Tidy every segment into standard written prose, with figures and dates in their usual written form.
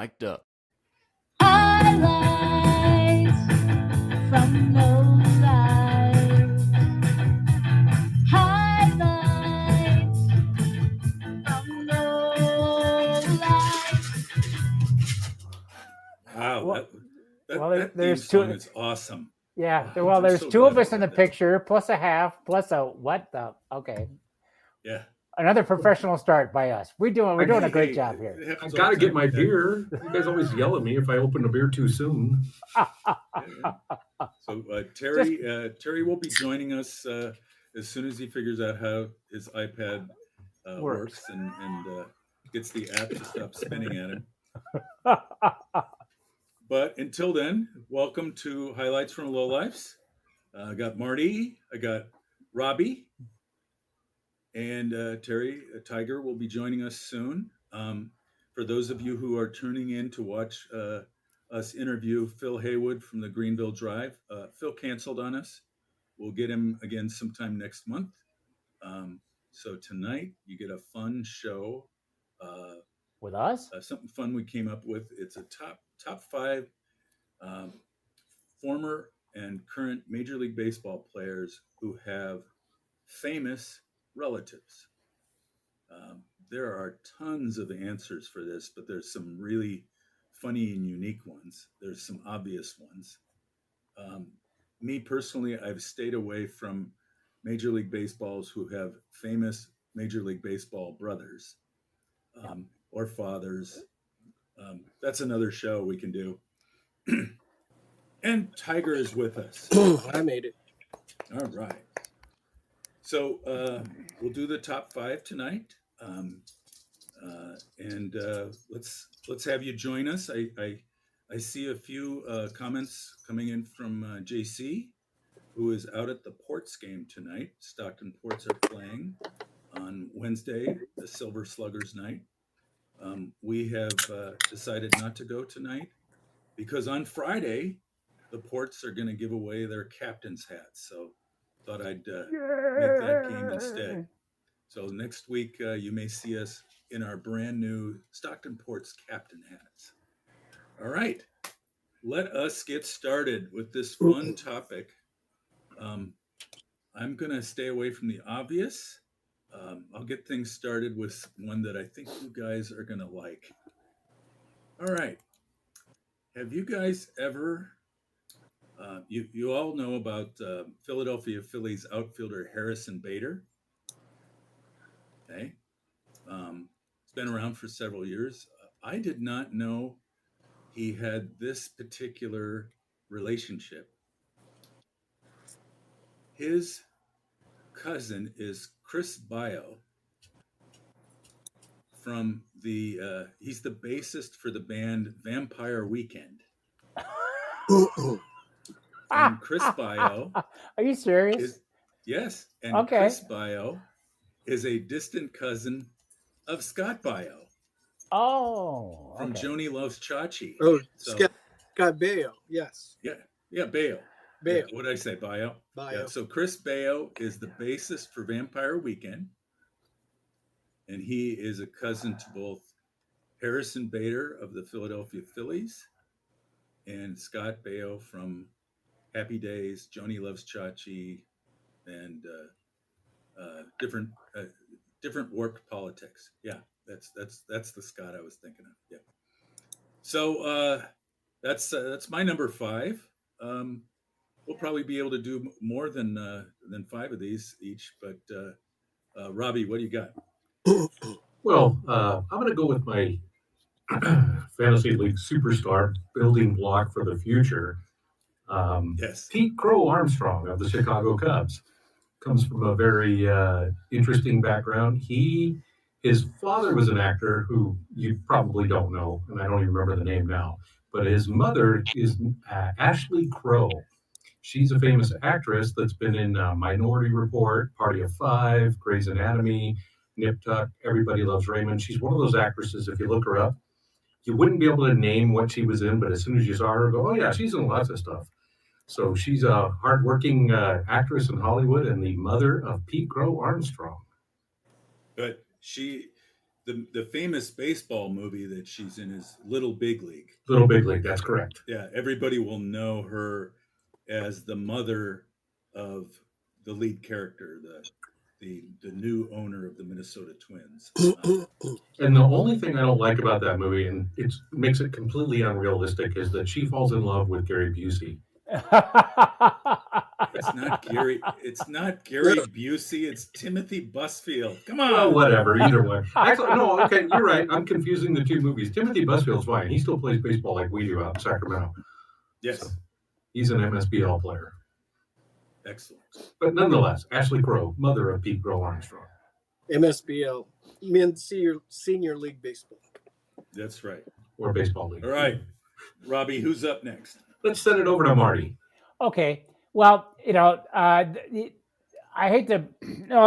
micdup. Highlights from Lowlifes. Highlights from Lowlifes. Wow, Well, that theme song is awesome. Yeah. Wow, Well, I'm there's so two of glad us in the about that. picture, plus a half, plus a what the? Okay. Yeah. Another professional start by us. We're doing a great job It here. happens I all got to the get time. my beer. You guys always yell at me if I open a beer too soon. Yeah. So Terry will be joining us as soon as he figures out how his iPad works and gets the app to stop spinning at him. But until then, welcome to Highlights from Lowlifes. I got Marty, I got Robbie, and Terry Tiger will be joining us soon. For those of you who are tuning in to watch us interview Phil Haywood from the Greenville Drive, Phil canceled on us. We'll get him again sometime next month. So tonight you get a fun show with us. Something fun we came up with. It's a top five former and current Major League Baseball players who have famous relatives. There are tons of answers for this, but there's some really funny and unique ones. There's some obvious ones. Me personally, I've stayed away from Major League Baseballs who have famous Major League Baseball brothers or fathers. That's another show we can do. And Tiger is with us. I made it. All right. So we'll do the top five tonight. And let's have you join us. I see a few comments coming in from JC, who is out at the Ports game tonight. Stockton Ports are playing on Wednesday, the Silver Sluggers night. We have decided not to go tonight because on Friday, the Ports are going to give away their captain's hats. So thought I'd make that game instead. So next week, you may see us in our brand new Stockton Ports captain hats. All right, let us get started with this fun topic. I'm going to stay away from the obvious. I'll get things started with one that I think you guys are going to like. All right. Have you guys ever, you all know about Philadelphia Phillies outfielder Harrison Bader? Okay. It's been around for several years. I did not know he had this particular relationship. His cousin is Chris Bio from he's the bassist for the band Vampire Weekend. And Chris Bio. Are you serious? Yes. And Chris Bio is a distant cousin of Scott Bio. Oh. From Joni Loves Chachi. Oh, so, Scott Baio. Yes. Yeah, Baio. Yeah, what did I say? Bio? Yeah, so Chris Baio is the bassist for Vampire Weekend. And he is a cousin to both Harrison Bader of the Philadelphia Phillies and Scott Baio from Happy Days, Joni Loves Chachi, and different work politics. Yeah, that's the Scott I was thinking of. Yeah. So that's my number five. We'll probably be able to do more than five of these each. But Robbie, what do you got? Well, I'm going to go with my fantasy league superstar building block for the future. Yes, Pete Crow Armstrong of the Chicago Cubs comes from a very interesting background. His father was an actor who you probably don't know, and I don't even remember the name now. But his mother is Ashley Crow. She's a famous actress that's been in Minority Report, Party of Five, Grey's Anatomy, Nip Tuck, Everybody Loves Raymond. She's one of those actresses, if you look her up, you wouldn't be able to name what she was in, but as soon as you saw her, go, oh yeah, she's in lots of stuff. So she's a hardworking actress in Hollywood and the mother of Pete Crow Armstrong. But she the famous baseball movie that she's in is Little Big League. Little Big League. That's correct. Yeah, everybody will know her as the mother of the lead character, the new owner of the Minnesota Twins. And the only thing I don't like about that movie, and it makes it completely unrealistic, is that she falls in love with Gary Busey. It's not Gary. It's not Gary Busey. It's Timothy Busfield. Come on. Well, whatever. Either way. Actually, no. Okay, you're right. I'm confusing the two movies. Timothy Busfield's fine. He still plays baseball like we do out in Sacramento. Yes. So, he's an MSBL player. Excellent. But nonetheless, Ashley Crowe, mother of Pete Crow Armstrong. MSBL, Men's Senior League Baseball. That's right. Or Baseball League. All right, Robbie, who's up next? Let's send it over to Marty. Okay. Well, I hate to.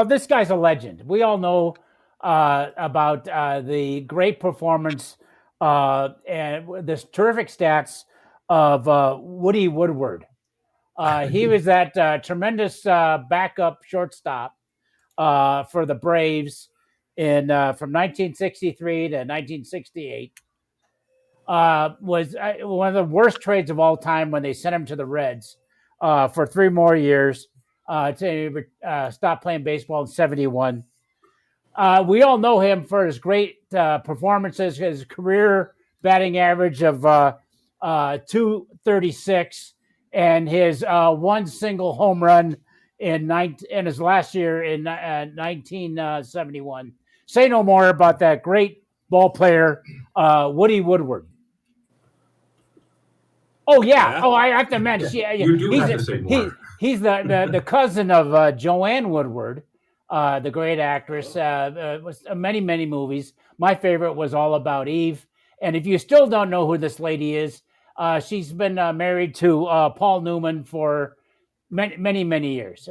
This guy's a legend. We all know about the great performance and this terrific stats of Woody Woodward. He was that tremendous backup shortstop for the Braves from 1963 to 1968. Was one of the worst trades of all time when they sent him to the Reds for 3 more years to stop playing baseball in 71. We all know him for his great performances, his career batting average of 236 and his one single home run in his last year in 1971. Say no more about that great ball player, Woody Woodward. Oh yeah. Oh, I have to mention. Yeah. You do have to say more. He's the cousin of Joanne Woodward, the great actress. Was many movies. My favorite was All About Eve. And if you still don't know who this lady is, she's been married to Paul Newman for many years.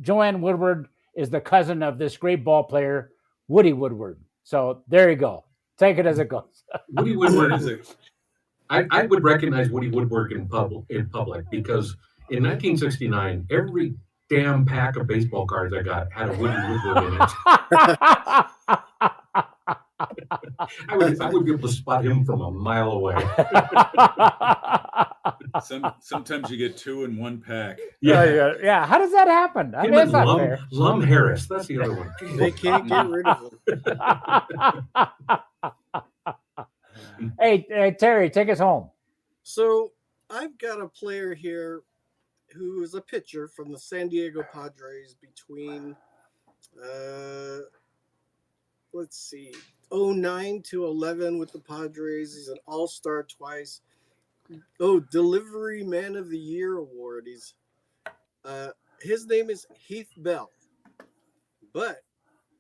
Joanne Woodward is the cousin of this great ball player, Woody Woodward. So there you go. Take it as it goes. Woody Woodward is I would recognize Woody Woodward in public because in 1969, every damn pack of baseball cards I got had a Woody Woodward in it. I would be able to spot him from a mile away. Sometimes you get 2 in one pack. Yeah. How does that happen? I mean, it's not fair. Lum Harris, that's the other one. They can't get rid of him. Hey, Terry, take us home. So I've got a player here who is a pitcher from the San Diego Padres between, let's see, 09 to 11 with the Padres. He's an all-star twice. Delivery Man of the Year award. His name is Heath Bell. But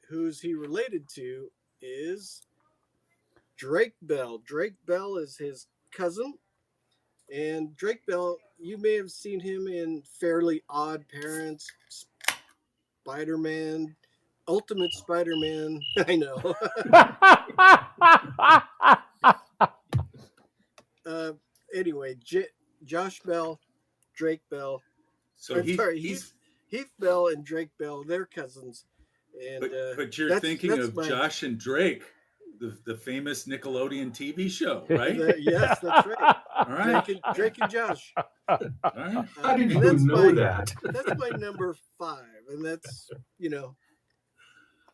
who's he related to is Drake Bell. Drake Bell is his cousin. And Drake Bell, you may have seen him in Fairly Odd Parents, Spider-Man, Ultimate Spider-Man. I know. Anyway, Josh Bell, Drake Bell. So Heath Bell and Drake Bell, they're cousins. And but you're thinking of Josh and Drake, the famous Nickelodeon TV show, right? Yes, that's right. All right. Drake and Josh. All right. How did you know that? That's my number 5, and that's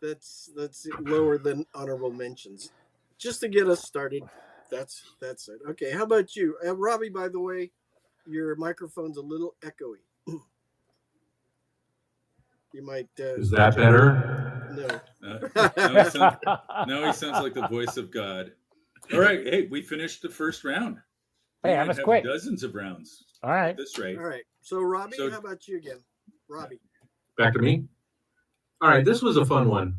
that's lower than honorable mentions. Just to get us started, that's it. Okay, how about you, Robbie? By the way, your microphone's a little echoey. You might. Is that better? No. Now he sounds like the voice of God. All right. Hey, we finished the first round. Hey, that was quick. Dozens of rounds. All right. At this rate. All right. So, Robbie, how about you again? Robbie. Back to me? All right. This was a fun one.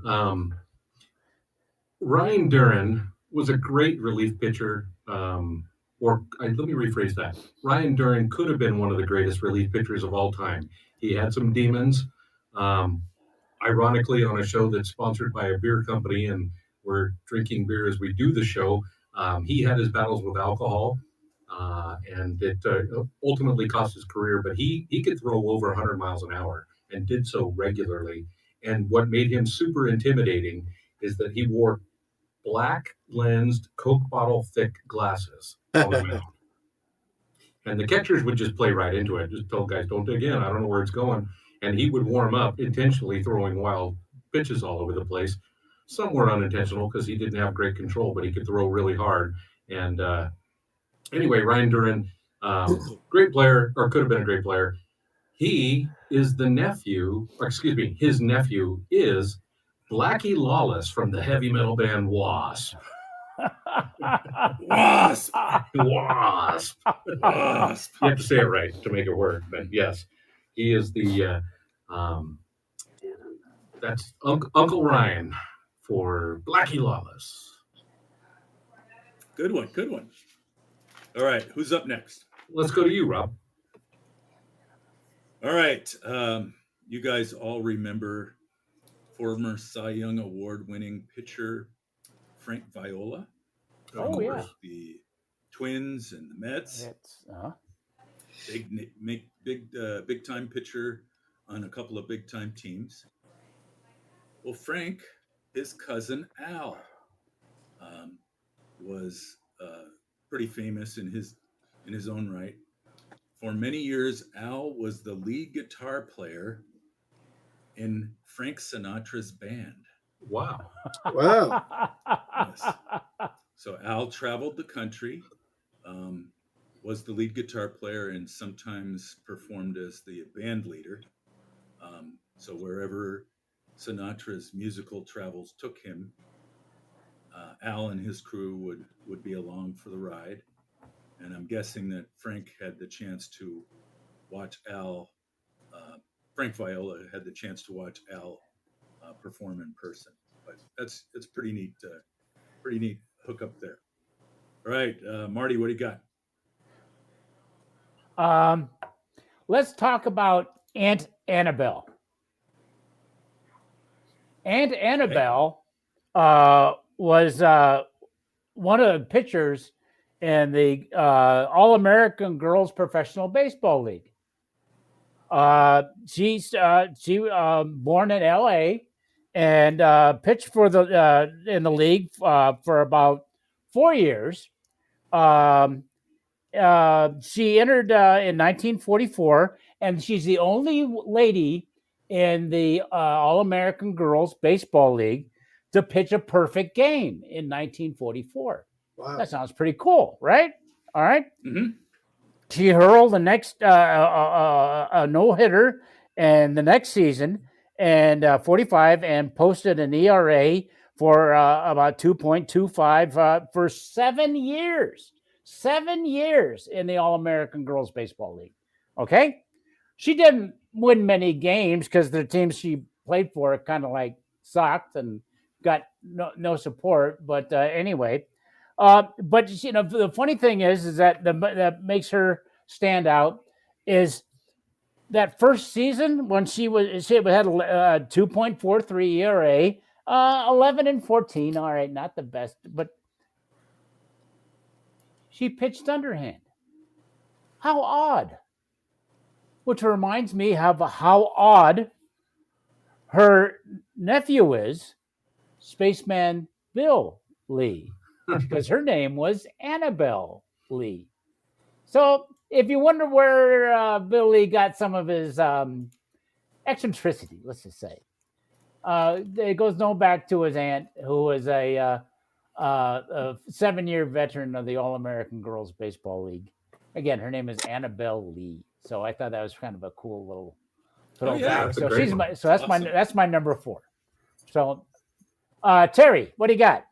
Ryan Duran was a great relief pitcher. Let me rephrase that. Ryan Duran could have been one of the greatest relief pitchers of all time. He had some demons. Ironically, on a show that's sponsored by a beer company and we're drinking beer as we do the show, he had his battles with alcohol, and it ultimately cost his career, but he could throw over 100 miles an hour and did so regularly. And what made him super intimidating is that he wore black lensed Coke bottle thick glasses on the mound. And the catchers would just play right into it. Just tell guys, don't dig in. I don't know where it's going. And he would warm up intentionally throwing wild pitches all over the place. Some were unintentional because he didn't have great control, but he could throw really hard. And anyway, Ryan Duran, great player, or could have been a great player. He is the nephew, or excuse me, his nephew is Blackie Lawless from the heavy metal band Wasp. Wasp. Wasp. Wasp. You have to say it right to make it work, but yes, he is the that's Uncle Ryan for Blackie Lawless. Good one. Good one. All right. Who's up next? Let's go to you, Rob. All right. You guys all remember former Cy Young Award winning pitcher Frank Viola? Oh, yeah. The Twins and the Mets. Big time pitcher on a couple of big time teams. Well, Frank, his cousin Al, was pretty famous in his own right. For many years, Al was the lead guitar player in Frank Sinatra's band. Wow. Wow. Yes. So Al traveled the country, was the lead guitar player, and sometimes performed as the band leader. So wherever Sinatra's musical travels took him, Al and his crew would be along for the ride. And I'm guessing that Frank had the chance to watch Al. Frank Viola had the chance to watch Al perform in person. But it's pretty neat. Pretty neat hookup there. All right, Marty, what do you got? Let's talk about Aunt Annabelle. Aunt Annabelle was one of the pitchers in the All-American Girls Professional Baseball League. She's born in L.A. and pitched for the in the league for about 4 years. She entered in 1944, and she's the only lady in the All-American Girls Baseball League to pitch a perfect game in 1944. Wow. That sounds pretty cool, right? All right. Mm-hmm. She hurled the next a no-hitter and the next season and 45 and posted an ERA for about 2.25 for 7 years. 7 years in the All-American Girls Baseball League. Okay? She didn't win many games because the teams she played for kind of like sucked and got no support. But anyway, but you know, the funny thing is that that makes her stand out is that first season when she had a 2.43 ERA, 11-14. All right, not the best, but she pitched underhand. How odd. Which reminds me of how odd her nephew is, Spaceman Bill Lee, because her name was Annabelle Lee. So if you wonder where Bill Lee got some of his eccentricity, let's just say, it goes no back to his aunt, who was a 7-year veteran of the All-American Girls Baseball League. Again, her name is Annabelle Lee. So I thought that was kind of a cool little throwback. So she's that's awesome. That's my number 4. So Terry, what do you got?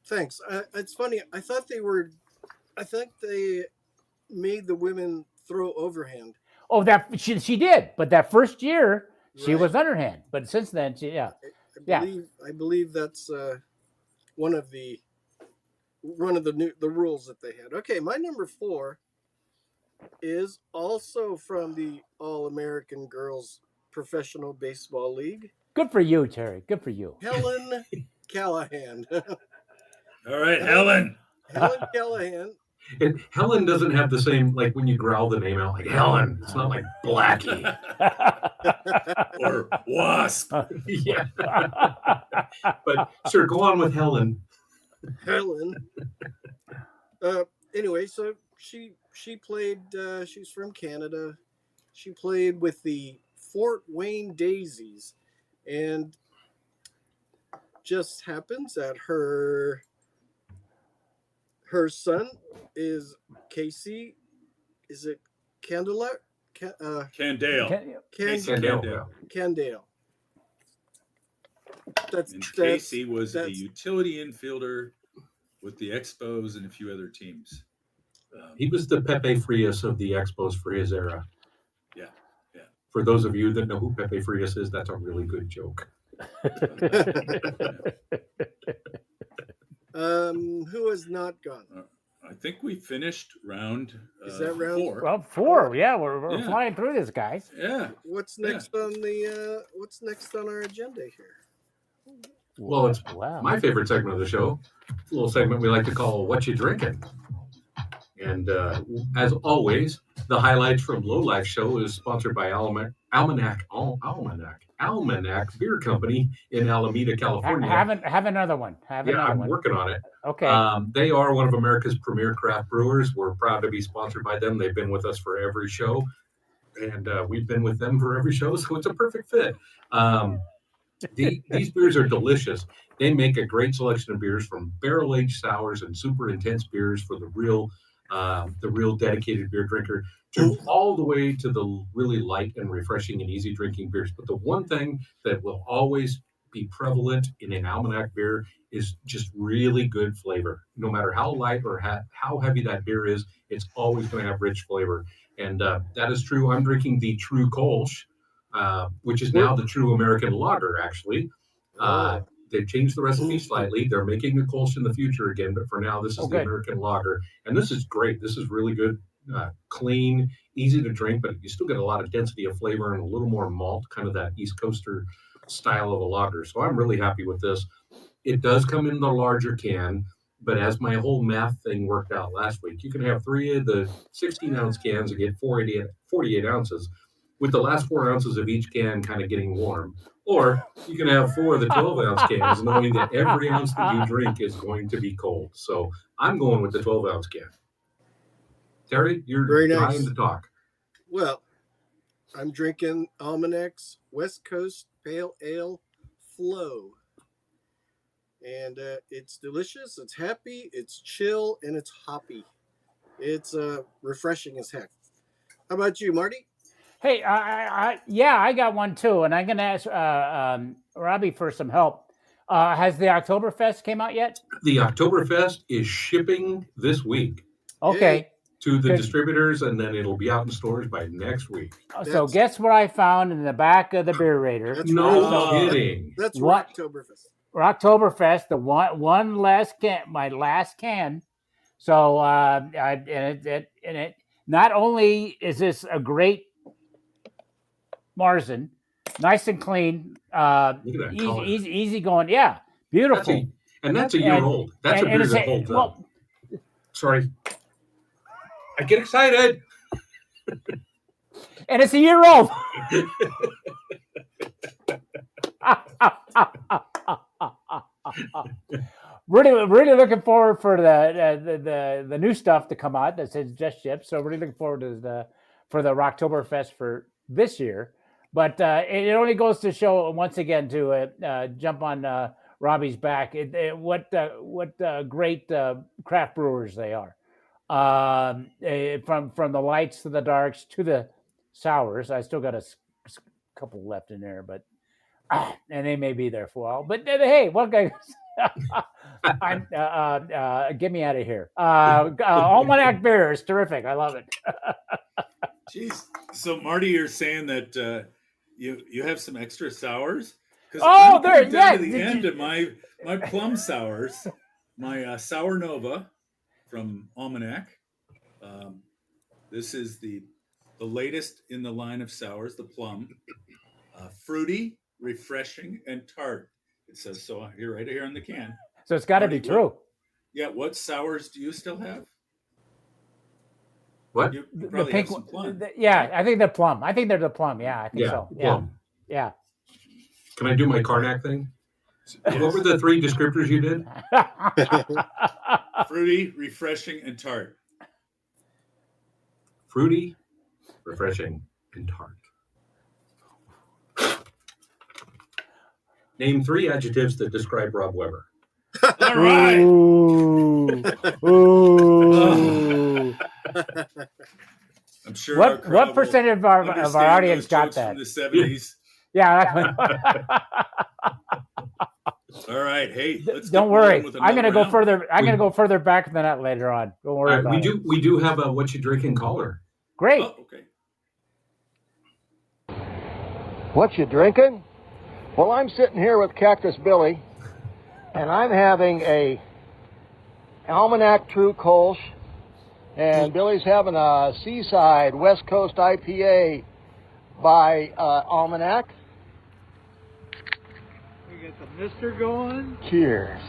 Thanks. It's funny. I thought they made the women throw overhand. Oh, that she did, but that first year she Right. was underhand. But since then, I believe that's one of the rules that they had. Okay, my number 4 is also from the All-American Girls Professional Baseball League. Good for you, Terry. Good for you. Helen Callahan. All right, Helen. Helen Callahan. And Helen doesn't have the same, like when you growl the name out, like Helen. It's not like Blackie. or wasp. Yeah. But sir, go on with Helen. Helen. Anyway, so she played. She's from Canada. She played with the Fort Wayne Daisies, and just happens that her son is Casey. Is it Candela? Candale. Casey Candale. Candale. Candale. That's And that's Casey was a that's utility infielder with the Expos and a few other teams. He was the Pepe Frias of the Expos for his era. Yeah, yeah. For those of you that know who Pepe Frias is, that's a really good joke. who has not gone? I think we finished round, Is that round 4. Well, 4. Yeah, we're Yeah. flying through this, guys. Yeah. What's next on the What's next on our agenda here? Well, it's my favorite segment of the show. It's a little segment we like to call "What You Drinking." And as always, the Highlights from Lowlife show is sponsored by Almanac Beer Company in Alameda, California. Have another one. I'm working on it. Okay. They are one of America's premier craft brewers. We're proud to be sponsored by them. They've been with us for every show, and we've been with them for every show, so it's a perfect fit. These beers are delicious. They make a great selection of beers, from barrel-aged sours and super intense beers for the real dedicated beer drinker, to all the way to the really light and refreshing and easy drinking beers. But the one thing that will always be prevalent in an Almanac beer is just really good flavor. No matter how light or how heavy that beer is, it's always going to have rich flavor. And that is true. I'm drinking the True Kolsch, which is now the True American Lager, actually. They've changed the recipe slightly. They're making the Kolsch in the future again, but for now, this is the American Lager. And this is great. This is really good, clean, easy to drink, but you still get a lot of density of flavor and a little more malt, kind of that East Coaster style of a lager. So I'm really happy with this. It does come in the larger can, but as my whole math thing worked out last week, you can have 3 of the 16-ounce cans and get 48 ounces, with the last 4 ounces of each can kind of getting warm. Or you can have 4 of the 12-ounce cans, knowing that every ounce that you drink is going to be cold. So I'm going with the 12-ounce can. Terry, you're Very nice. dying to talk. Well, I'm drinking Almanac's West Coast Pale Ale Flow. And it's delicious, it's happy, it's chill, and it's hoppy. It's refreshing as heck. How about you, Marty? Hey, I got one too, and I'm going to ask Robbie for some help. Has the Oktoberfest came out yet? The Oktoberfest is shipping this week. Okay. To the distributors, and then it'll be out in stores by next week. So guess what I found in the back of the beer raider? No kidding. That's Rocktoberfest. Rocktoberfest, the one last can, my last can. So and it not only is this a great Marzen, nice and clean, Look at that color. easy going. Yeah, beautiful. That's a year old. That's a beer that holds up. Sorry. I get excited. And it's a year old. really looking forward for the new stuff to come out that says just shipped. So really looking forward to for the Rocktoberfest for this year. But it only goes to show once again to jump on Robbie's back what great craft brewers they are. From the lights to the darks to the sours. I still got a couple left in there, but and they may be there for a while. But hey, what guys? Get me out of here. Almanac beer is terrific. I love it. Jeez. So Marty, you're saying that you have some extra sours? Oh, there, yeah. To the end of my plum sours, my Sour Nova from Almanac. This is the latest in the line of sours, the plum. Fruity, refreshing, and tart. It says so here, right here on the can. So it's got to be true. What sours do you still have? What? You The probably pink have some one. plum. Yeah, I think they're plum. I think they're the plum. Yeah, I think Yeah, so. plum. Yeah. Can I do my Karnak thing? Yes. What were the 3 descriptors you did? Fruity, refreshing, and tart. Fruity, refreshing, and tart. Name 3 adjectives that describe Rob Weber. All right. Ooh. Ooh. I'm sure our crowd What percentage of our understand audience those got jokes that? from the 70s. Yeah. All right. Hey, let's Don't get rolling worry. with I'm another gonna go round. further. I'm gonna go further back than that later on. Don't worry about it. We do have a what you drinking caller. Great. Oh, okay. What you drinking? Well, I'm sitting here with Cactus Billy, and I'm having a Almanac True Kolsch, and Billy's having a Seaside West Coast IPA by Almanac. We got the mister going. Cheers.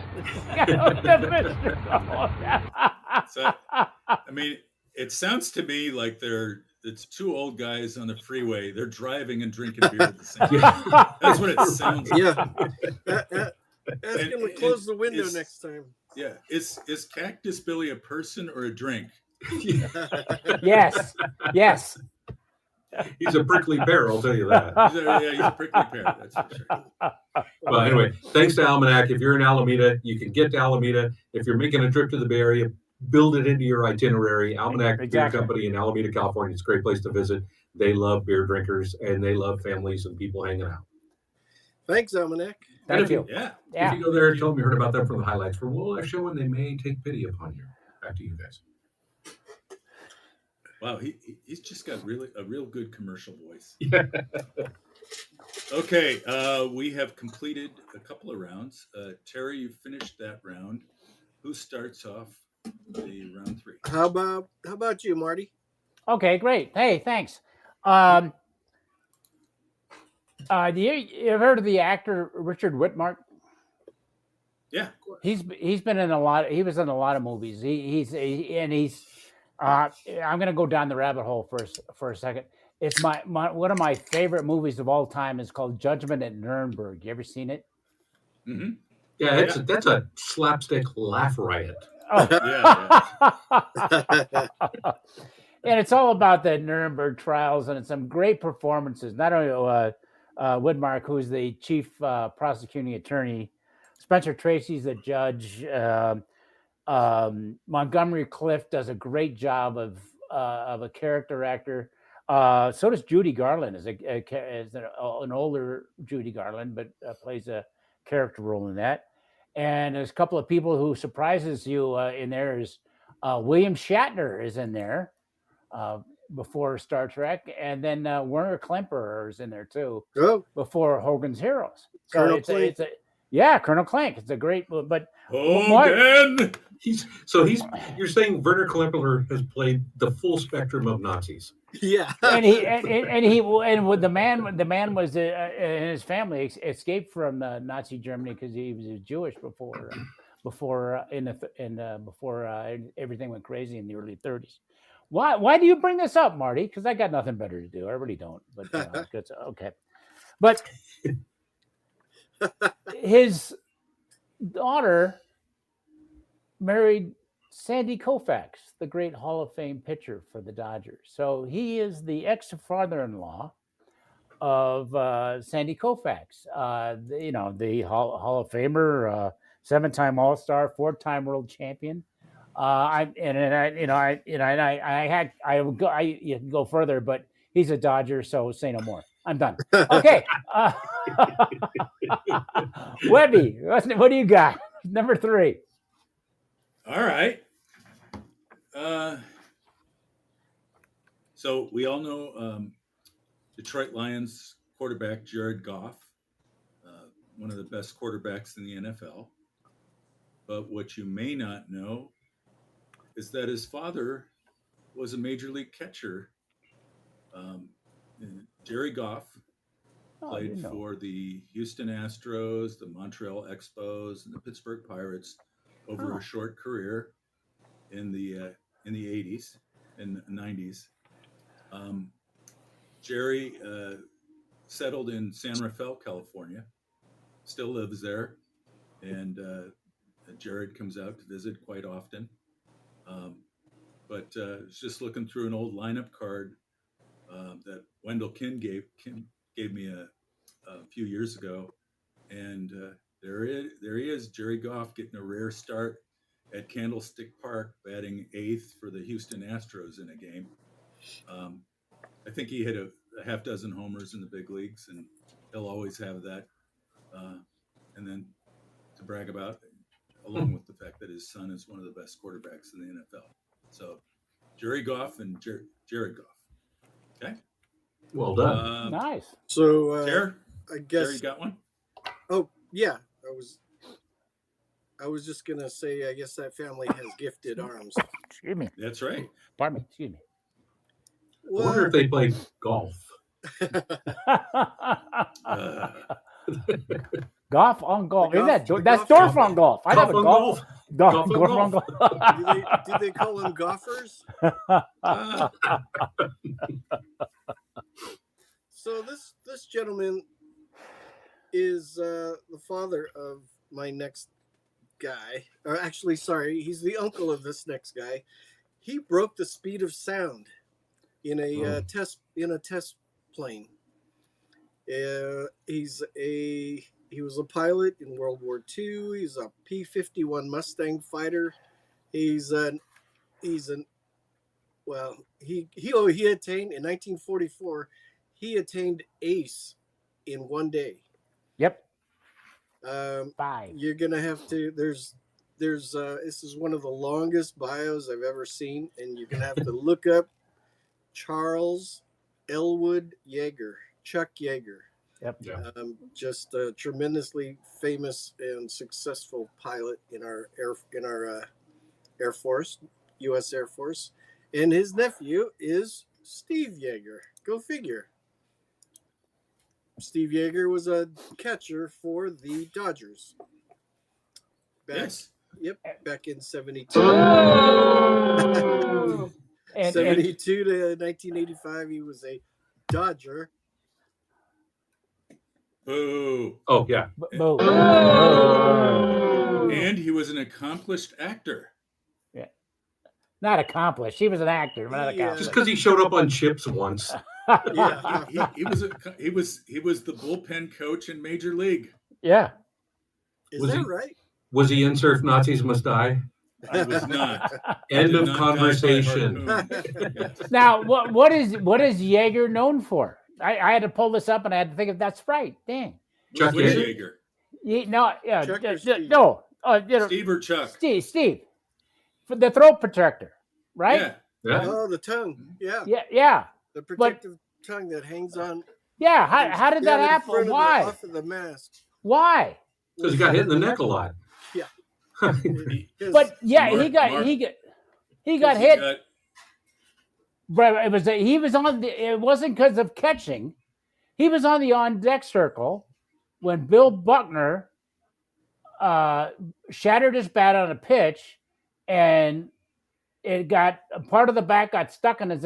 So, I mean, it sounds to me like it's 2 old guys on the freeway. They're driving and drinking beer at the same time. That's what it sounds like. Yeah. Ask him to close the window next time. Yeah. Is Cactus Billy a person or a drink? Yes. He's a prickly pear, I'll tell you that. He's a prickly pear. That's for sure. Well, anyway, thanks to Almanac. If you're in Alameda, you can get to Alameda. If you're making a trip to the Bay Area, build it into your itinerary. Almanac Beer Exactly. Company in Alameda, California. It's a great place to visit. They love beer drinkers, and they love families and people hanging out. Thanks, Almanac. Thank you. Yeah. If you go there and tell them you heard about them from the highlights from Lowlifes show, and they may take pity upon you. Back to you guys. Wow, he's just got a real good commercial voice. Yeah. Okay, we have completed a couple of rounds. Terry, you finished that round. Who starts off the round 3? How about you, Marty? Okay, great. Hey, thanks. You ever heard of the actor Richard Whitmark? Yeah. He's been in a lot. He was in a lot of movies. I'm going to go down the rabbit hole for a second. It's my one of my favorite movies of all time is called Judgment at Nuremberg. You ever seen it? Mm-hmm. Yeah, that's a slapstick laugh riot. Oh, Yeah. And it's all about the Nuremberg trials, and it's some great performances. Not only Woodmark, who's the chief prosecuting attorney, Spencer Tracy's the judge. Montgomery Clift does a great job of a character actor. So does Judy Garland as an older Judy Garland, but plays a character role in that. And there's a couple of people who surprises you in there. Is William Shatner is in there before Star Trek, and then Werner Klemperer is in there too before Hogan's Heroes. So Colonel Clank. Colonel Clank. It's a great, but Hogan. You're saying Werner Klemperer has played the full spectrum of Nazis. Yeah. and the man was and his family escaped from Nazi Germany because he was Jewish before everything went crazy in the early 30s. Why do you bring this up, Marty? Because I got nothing better to do. I really don't. But okay. But his daughter married Sandy Koufax, the great Hall of Fame pitcher for the Dodgers. So he is the ex-father-in-law of Sandy Koufax, the Hall of Famer, 7-time All-Star, 4-time World Champion. You can go further, but he's a Dodger, so say no more. I'm done. Okay. Webby, what do you got? Number 3. All right. So we all know Detroit Lions quarterback Jared Goff, one of the best quarterbacks in the NFL. But what you may not know is that his father was a major league catcher. Jerry Goff played for the Houston Astros, the Montreal Expos, and the Pittsburgh Pirates over a short career in the 80s. in the 90s. Jerry settled in San Rafael, California, still lives there, and Jared comes out to visit quite often. But was just looking through an old lineup card that Wendell Kim gave me a few years ago, and there he is, Jerry Goff getting a rare start at Candlestick Park, batting eighth for the Houston Astros in a game. I think he hit a half dozen homers in the big leagues, and he'll always have that. And then to brag about, along with the fact that his son is one of the best quarterbacks in the NFL. So Jerry Goff and Jared Goff. Okay. Well done. Nice. So Jared, I guess. Jerry got one. Oh yeah, I was just gonna say. I guess that family has gifted arms. Excuse me. That's right. Pardon me. Excuse me. I wonder if they play golf. Golf on golf. The Isn't golf- that's the Dorf golf- on golf. I Golf never on golf. golf. Golf, Golf on golf on golf. golf. do they call them golfers? So this gentleman is the father of my next guy, or actually, sorry, he's the uncle of this next guy. He broke the speed of sound in a test plane. He was a pilot in World War II. He's a P-51 Mustang fighter. He attained in 1944. He attained ace in one day. Yep. 5. You're gonna have to. There's this is one of the longest bios I've ever seen, and you're gonna have to look up Charles Elwood Yeager, Chuck Yeager. Yep. Yeah. Just a tremendously famous and successful pilot in our Air Force, U.S. Air Force, and his nephew is Steve Yeager. Go figure. Steve Yeager was a catcher for the Dodgers. Yes. Yep, back in 72. And 72 to 1985, he was a Dodger. Boo. Oh, yeah. boo. And he was an accomplished actor. Not accomplished. He was an actor, but not He, accomplished. Just because he showed up on Chips once. Yeah. He was the bullpen coach in Major League. Yeah. Is Was that he- right? Was he in Surf Nazis Must Die? I was not. End Did of not die by conversation. harpoon. Yes. Now, what is Yeager known for? I had to pull this up and I had to think if that's right. Dang. Chuck Which Yeager? Yeager? Chuck or Steve? No. Steve or Chuck? Steve. For the throat protector, right? Yeah. Yeah. Oh, the tongue. Yeah. Yeah. The protective tongue that hangs on. Yeah. How did that down in happen? front of the- Why? off of the mask. Why? Because he got hit in the neck a lot. Yeah. But yeah, he got Mark- hit. But it wasn't because of catching. He was on the on-deck circle when Bill Buckner shattered his bat on a pitch, and it got part of the bat got stuck in his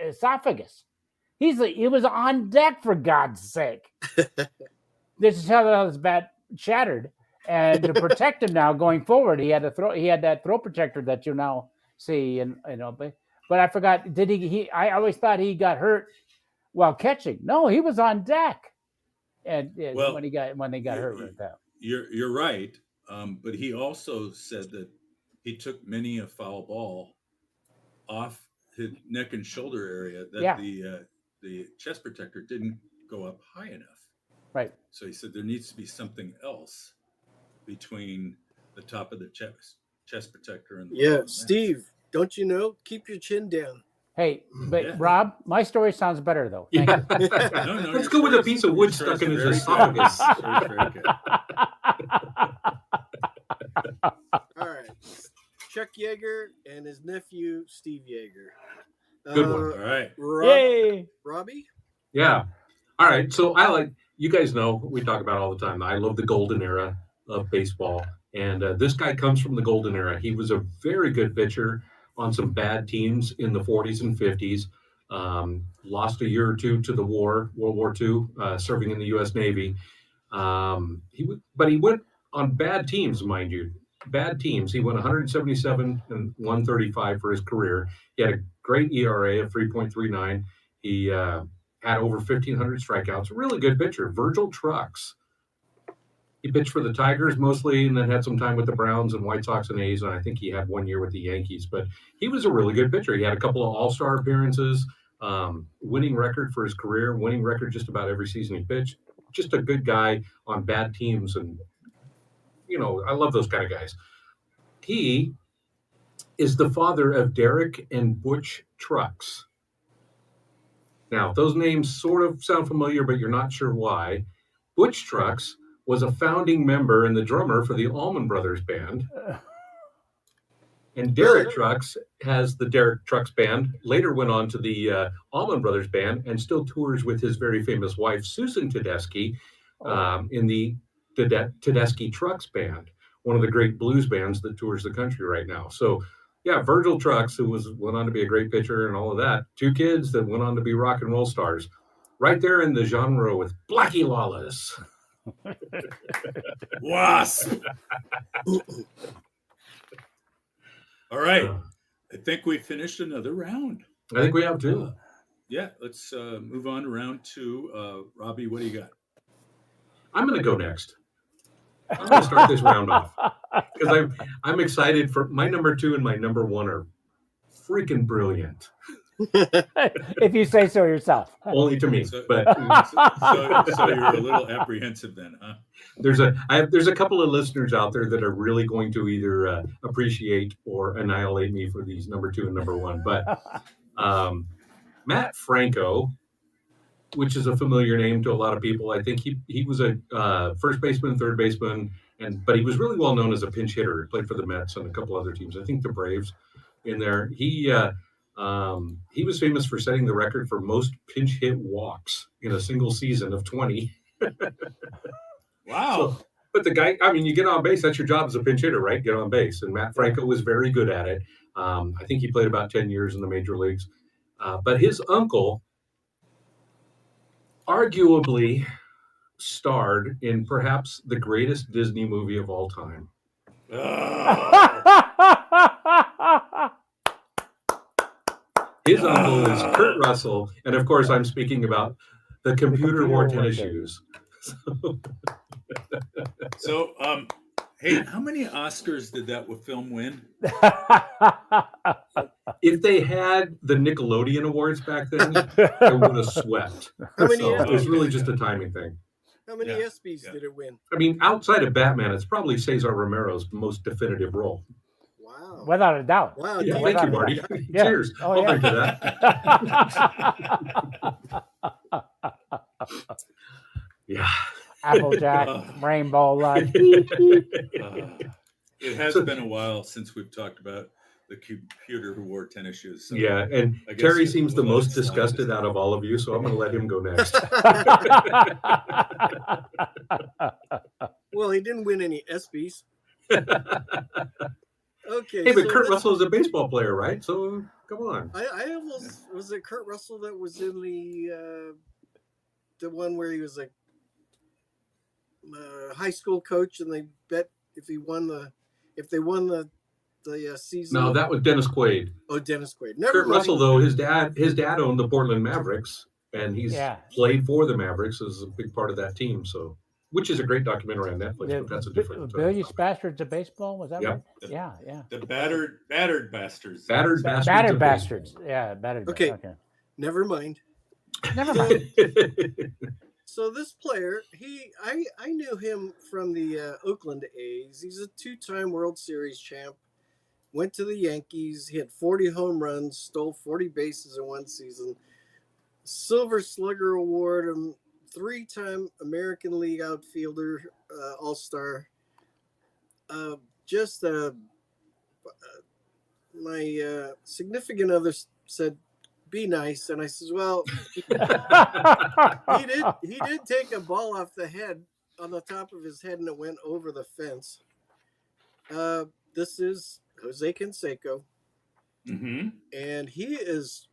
esophagus. He was on deck, for God's sake. This is how his bat shattered, and to protect him now going forward, he had that throat protector that you now see, and But I forgot. I always thought he got hurt while catching. No, he was on deck, and Well, when they got hurt with that. You're right, but he also said that he took many a foul ball off his neck and shoulder area that the chest protector didn't go up high enough. Right. So he said there needs to be something else between the top of the chest protector and the bottom Yeah, of the Steve, don't you know? Keep your chin down. Hey, but Yeah. Rob, my story sounds better though. Thank Yeah. No, Let's your go with a story's- piece of wood your story's stuck in his very good. esophagus. Your story's very good. All right. Chuck Yeager and his nephew, Steve Yeager. Good one. All right. Yay! Robbie? Yeah. All right. So you guys know, we talk about it all the time. I love the golden era of baseball. And this guy comes from the golden era. He was a very good pitcher, on some bad teams in the 40s and 50s. Lost a year or two to the war, World War II, serving in the U.S. Navy. But he went on bad teams, mind you. Bad teams. He went 177 and 135 for his career. He had a great ERA of 3.39. He had over 1,500 strikeouts. Really good pitcher. Virgil Trucks. He pitched for the Tigers mostly, and then had some time with the Browns and White Sox and A's, and I think he had 1 year with the Yankees. But he was a really good pitcher. He had a couple of All-Star appearances, winning record for his career, winning record just about every season he pitched. Just a good guy on bad teams, and I love those kind of guys. He is the father of Derek and Butch Trucks. Now, those names sort of sound familiar, but you're not sure why. Butch Trucks was a founding member and the drummer for the Allman Brothers Band. And Derek Trucks has the Derek Trucks Band, later went on to the Allman Brothers Band, and still tours with his very famous wife, Susan Tedeschi, in the Tedeschi Trucks Band, one of the great blues bands that tours the country right now. So, yeah, Virgil Trucks, who went on to be a great pitcher and all of that. 2 kids that went on to be rock and roll stars. Right there in the genre with Blackie Lawless. Wasp. All right. I think we finished another round. I think we have too. Yeah, let's move on to round 2. Robbie, what do you got? I'm going to go next. I'm going to start this round off because I'm excited for my number 2 and my number 1 are freaking brilliant. If you say so yourself. Only to me, So but you're a little apprehensive then, huh? there's a couple of listeners out there that are really going to either appreciate or annihilate me for these number 2 and number 1. But Matt Franco, which is a familiar name to a lot of people. I think he was a first baseman, third baseman, but he was really well known as a pinch hitter. He played for the Mets and a couple other teams. I think the Braves in there. He was famous for setting the record for most pinch hit walks in a single season of 20. Wow. But the guy, you get on base. That's your job as a pinch hitter, right? Get on base. And Matt Franco was very good at it. I think he played about 10 years in the major leagues. But his uncle arguably starred in perhaps the greatest Disney movie of all time. His uncle is Kurt Russell, and of course I'm speaking about the computer wore tennis shoes. So, hey, how many Oscars did that film win? If they had the Nickelodeon Awards back then, I would have swept. How many So it was ESPYs really did it just a win? timing thing. How many Yeah, ESPYs yeah. did it win? Outside of Batman, it's probably Cesar Romero's most definitive role. Wow. Without a doubt. Wow. Yeah, Dave, thank you, without a Marty. doubt. Yeah. Cheers. Oh, I'll yeah. drink to that. Yeah. Applejack, Rainbow Lunch. It has been a while since we've talked about the computer who wore tennis shoes. So Yeah, and I guess Terry it seems will the most slide disgusted this out of all of you, so I'm going to let him go next. Well, he didn't win any ESPYs. Okay. Hey, but so Kurt this- Russell is a baseball player, right? So come on. I almost was it Kurt Russell that was in the one where he was a high school coach and they bet if they won the season. No, that was Dennis Quaid. Oh, Dennis Quaid. Never Kurt mind. Russell, though, his dad owned the Portland Mavericks, and he's played for the Mavericks as a big part of that team. So, which is a great documentary on Netflix, but that's a different. Billions Bastards of Baseball, was that Yep. right? Yeah. The battered bastards. Battered bastards. Battered of Bastards. Yeah, battered. Okay. Never mind. Never mind. baseball. So this player, I knew him from the Oakland A's. He's a 2-time World Series champ. Went to the Yankees. He had 40 home runs, stole 40 bases in one season. Silver Slugger Award, 3-time American League outfielder, All-Star. My significant other said, "Be nice," and I says, "Well, he did take a ball off the head on the top of his head, and it went over the fence." This is Jose Canseco. Mm-hmm. and he is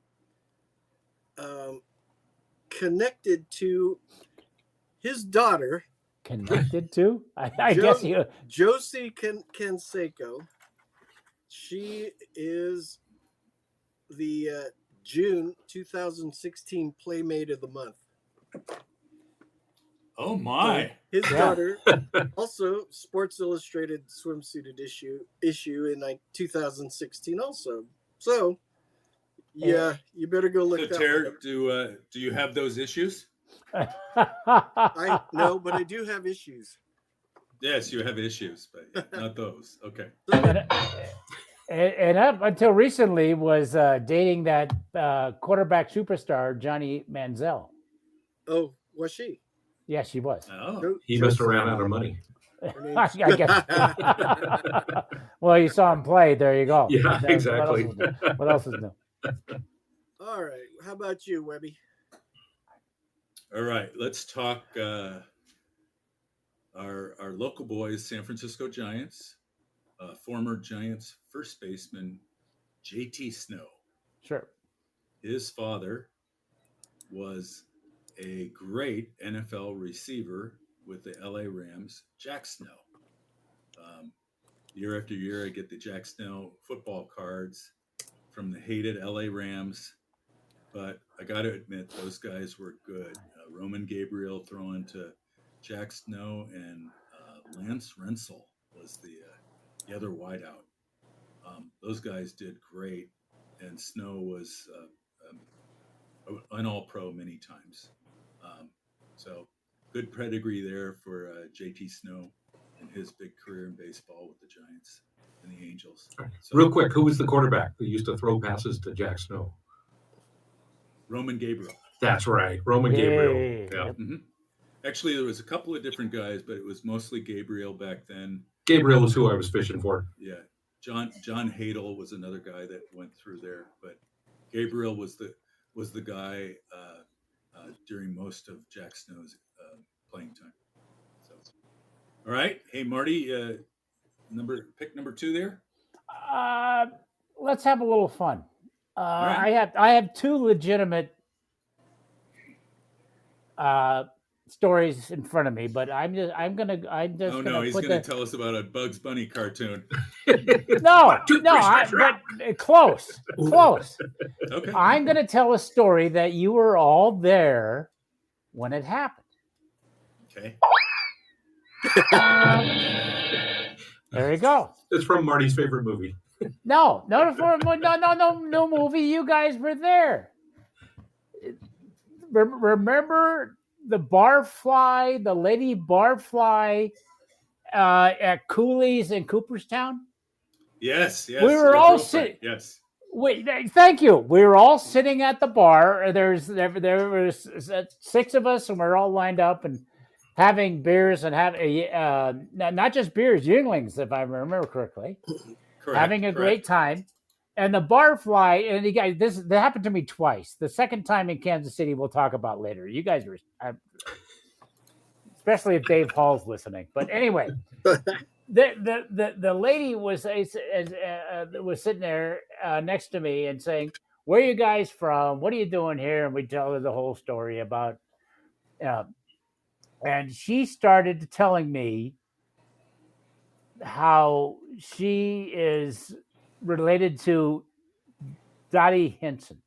connected to his daughter, Connected to? I guess you. Josie Canseco. She is the June 2016 Playmate of the Month. Oh So my! his Yeah. daughter, also Sports Illustrated swimsuit issue in 2016 also. So yeah, you better go look So, that Tara, one up. do you have those issues? I know, but I do have issues. Yes, you have issues, but yeah, not those. Okay. and up until recently was dating that quarterback superstar Johnny Manziel. Oh, was she? Yes, she was. Oh, He must have ran out of money. Her I name's guess. Well, you saw him play. There you go. Yeah, exactly. What else is new? All right. How about you, Webby? all right. Let's talk our local boys, San Francisco Giants. Former Giants first baseman JT Snow. Sure. His father was a great NFL receiver with the LA Rams, Jack Snow. Year after year, I get the Jack Snow football cards from the hated LA Rams, but I got to admit, those guys were good. Roman Gabriel throwing to Jack Snow, and Lance Rensel was the other wideout. Those guys did great, and Snow was an All-Pro many times. So good pedigree there for JT Snow and his big career in baseball with the Giants and the Angels. So, Real quick, who was the quarterback who used to throw passes to Jack Snow? Roman Gabriel. That's right, Roman Gabriel. Yeah. Yep. Mm-hmm. Actually, there was a couple of different guys, but it was mostly Gabriel back then. Gabriel was who I was fishing for. Yeah, John Hadel was another guy that went through there, but Gabriel was the guy during most of Jack Snow's playing time. So, all right, hey Marty, pick number 2 there. Let's have a little fun. right. I have two legitimate stories in front of me, but I'm just Oh gonna no, he's put going to tell us about a Bugs Bunny cartoon. but close. Okay. I'm gonna tell a story that you were all there when it happened. Okay. There you go. It's from Marty's favorite movie. No movie. You guys were there. Remember the barfly, the lady barfly at Cooley's in Cooperstown? Yes. We were your all girlfriend. sitting. Yes. Wait, thank you. We were all sitting at the bar. There was 6 of us, and we're all lined up and having beers and having not just beers, Yinglings, if I remember correctly. Correct. Having a great time. And the barfly, and you guys, that happened to me twice. The second time in Kansas City, we'll talk about later. You guys were, especially if Dave Hall's listening. But anyway, the lady was sitting there next to me and saying, "Where are you guys from? What are you doing here?" And we tell her the whole story about. And she started telling me how she is related to Dottie Hinson.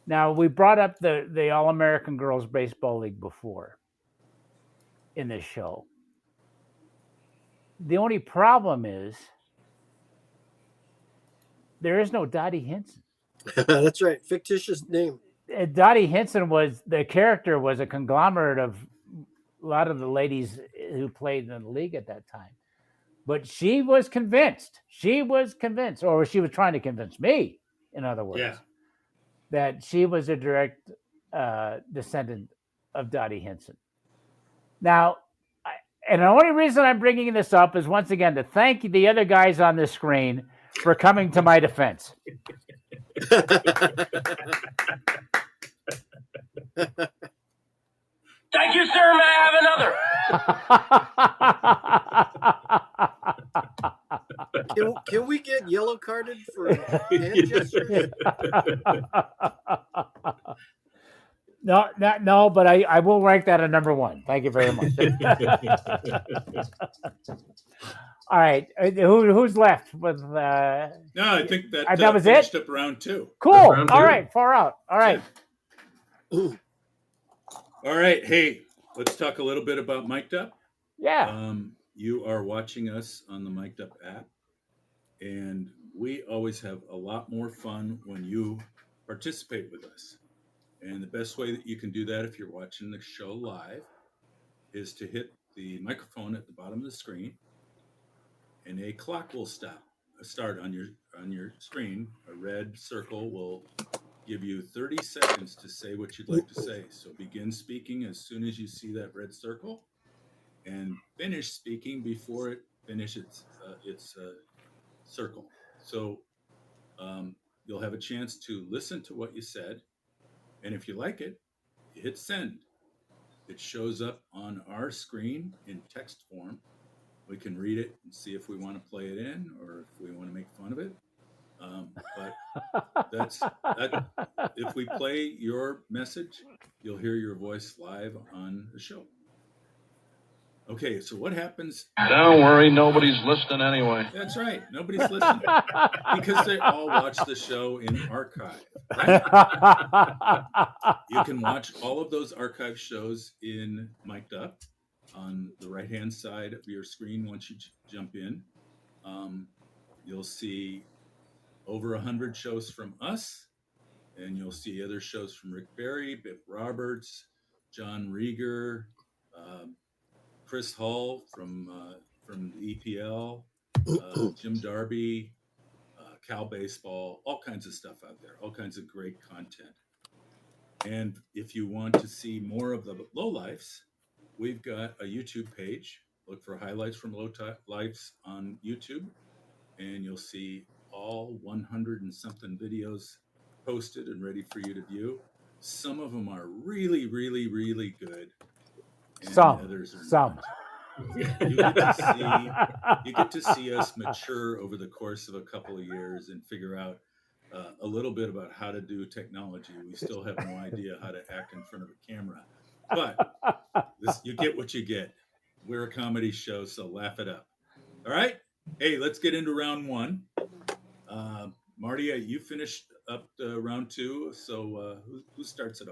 Now, we brought up the All-American Girls Baseball League before in this show. The only problem is there is no Dottie Hinson. That's right. Fictitious name. Dottie Hinson was the character was a conglomerate of a lot of the ladies who played in the league at that time. But she was convinced, or she was trying to convince me, in other words, that she was a direct descendant of Dottie Hinson. Now, and the only reason I'm bringing this up is, once again, to thank the other guys on the screen for coming to my defense. Thank you, sir. May I have another? Can we get yellow carded for hand gestures? No, but I will rank that at number one. Thank you very much. All right, who's left with? No, I think that that was finished it. up round two. Cool. That's round All two. right, far out. All right. All right. Hey, let's talk a little bit about micdup. Yeah. You are watching us on the micdup app, and we always have a lot more fun when you participate with us. And the best way that you can do that if you're watching the show live is to hit the microphone at the bottom of the screen, and a clock will start on your screen. A red circle will give you 30 seconds to say what you'd like to say. So begin speaking as soon as you see that red circle, and finish speaking before it finishes its circle. So you'll have a chance to listen to what you said, and if you like it, you hit send. It shows up on our screen in text form. We can read it and see if we want to play it in or if we want to make fun of it. But that. If we play your message, you'll hear your voice live on the show. Okay, so what happens? Don't worry, nobody's listening anyway. That's right, nobody's listening because they all watch the show in archive. Right? You can watch all of those archive shows in Mic'd Up on the right-hand side of your screen once you jump in. You'll see over 100 shows from us, and you'll see other shows from Rick Barry, Biff Roberts, John Rieger, Chris Hull from the EPL, Jim Darby, Cal Baseball, all kinds of stuff out there, all kinds of great content. And if you want to see more of the Lowlifes, we've got a YouTube page. Look for Highlights from Lowlifes on YouTube, and you'll see all 100 and something videos posted and ready for you to view. Some of them are really, really, really good. And others are not. You get to see us mature over the course of a couple of years and figure out a little bit about how to do technology. We still have no idea how to act in front of a camera, but you get what you get. We're a comedy show, so laugh it up. All right. Hey, let's get into round one. Marty, you finished up round two, so who starts it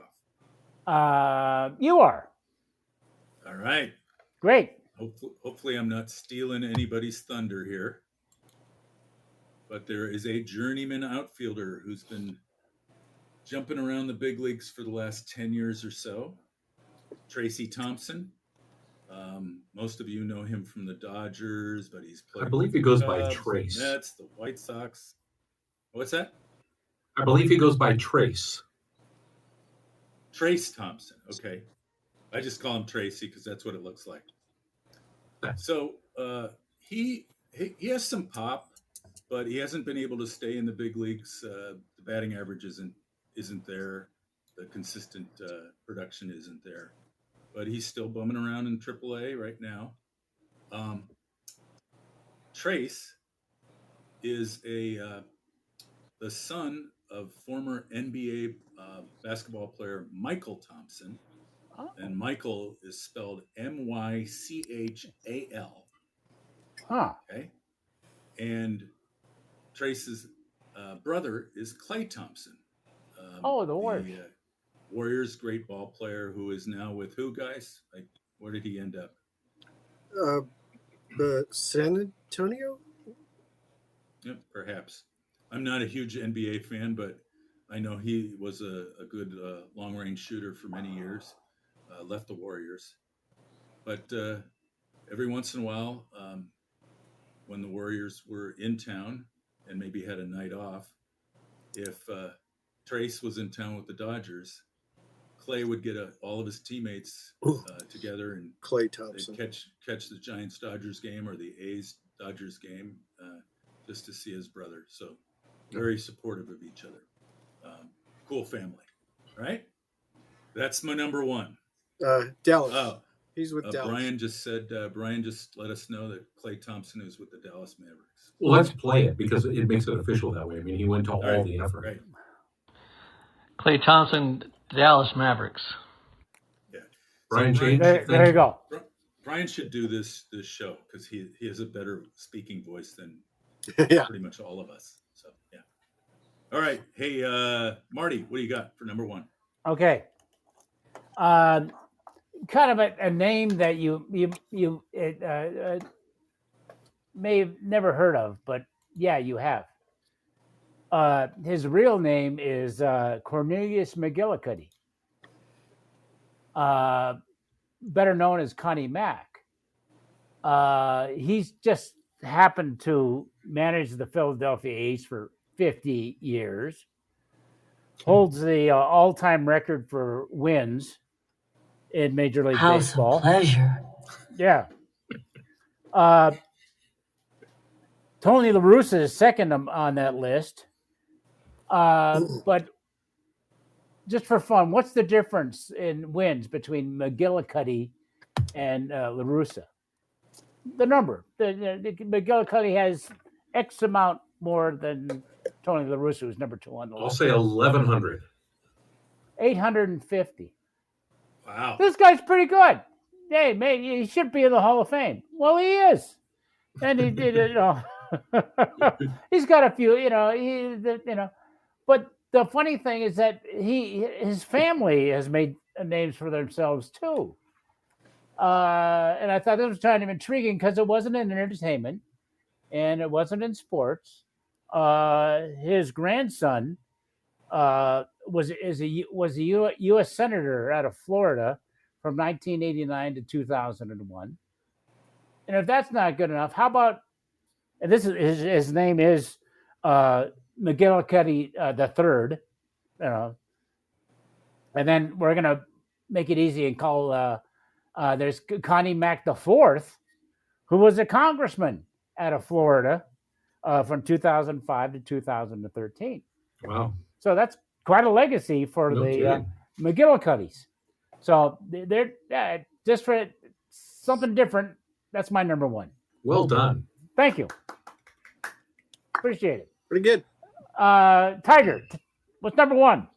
off? You are. All right. Great. Hopefully I'm not stealing anybody's thunder here. But there is a journeyman outfielder who's been jumping around the big leagues for the last 10 years or so. Tracy Thompson. Most of you know him from the Dodgers, but he's played. I believe he goes by Trace. The Mets, the White Sox. What's that? I believe he goes by Trace. Trace Thompson. Okay. I just call him Tracy because that's what it looks like. So he has some pop, but he hasn't been able to stay in the big leagues. The batting average isn't there. The consistent production isn't there. But he's still bumming around in AAA right now. Trace is the son of former NBA basketball player Michael Thompson. Oh. And Michael is spelled Mychal. Huh. Okay. And Trace's brother is Clay Thompson. The Warriors. The Warriors great ball player who is now with who, guys? Where did he end up? San Antonio? Yeah, perhaps. I'm not a huge NBA fan, but I know he was a good long-range shooter for many years. Left the Warriors. But every once in a while, when the Warriors were in town and maybe had a night off, if Trace was in town with the Dodgers, Clay would get all of his teammates together and Clay Thompson. they'd catch the Giants-Dodgers game or the A's-Dodgers game just to see his brother. So very supportive of each other. Cool family, right? That's my number one. Dallas. Oh, He's with Dallas. Brian just let us know that Clay Thompson is with the Dallas Mavericks. Well, let's play it because it makes it official that way. I mean, he went to all right, the effort. Right. Clay Thompson, Dallas Mavericks. Yeah. Brian, So change. There you go. Brian should do this show because he has a better speaking voice than Yeah. pretty much all of us. So yeah. All right. Hey, Marty, what do you got for number one? Okay. Kind of a name that you may have never heard of, but yeah, you have. His real name is Cornelius McGillicuddy, better known as Connie Mack. He's just happened to manage the Philadelphia A's for 50 years, holds the all-time record for wins in Major League Baseball. House of pleasure. Yeah. Tony La Russa is second on that list. But just for fun, what's the difference in wins between McGillicuddy and La Russa? The number. McGillicuddy has X amount more than Tony La Russa, who's number 2 on the I'll list. say 1,100. 850. Wow. This guy's pretty good. Hey, man, he should be in the Hall of Fame. Well, he is. And he did, he's got a few, but the funny thing is that his family has made names for themselves too. And I thought this was kind of intriguing because it wasn't in entertainment and it wasn't in sports. His grandson was a U.S. senator out of Florida from 1989 to 2001. And if that's not good enough, how about, and this is his name is McGillicuddy the third, and then we're gonna make it easy and call there's Connie Mack the fourth, who was a congressman out of Florida from 2005 to 2013. Wow. So that's quite a legacy for No the kidding. McGillicuddies. So they're just for something different. That's my number one. Well done. Thank you. Appreciate it. Pretty good. Tiger, what's number one?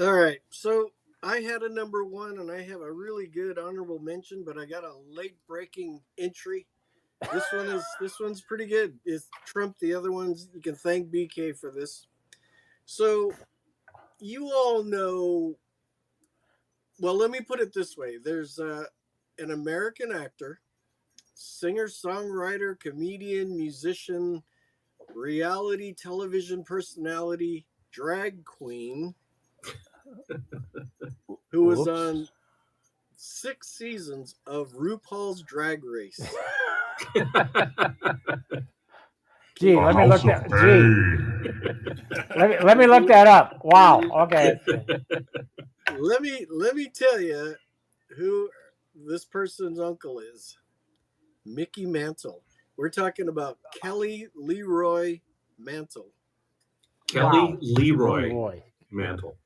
All right. So I had a number one, and I have a really good honorable mention, but I got a late breaking entry. This one's pretty good. It's trumped the other ones. You can thank BK for this. So you all know. Well, let me put it this way. There's an American actor, singer, songwriter, comedian, musician, reality television personality, drag queen, who was on 6 seasons of RuPaul's Drag Race. Gee, let me look that. Let me look that up. Wow. Okay. Let me tell you who this person's uncle is. Mickey Mantle. We're talking about Kelly Leroy Mantle. Kelly Wow. Leroy Mantle.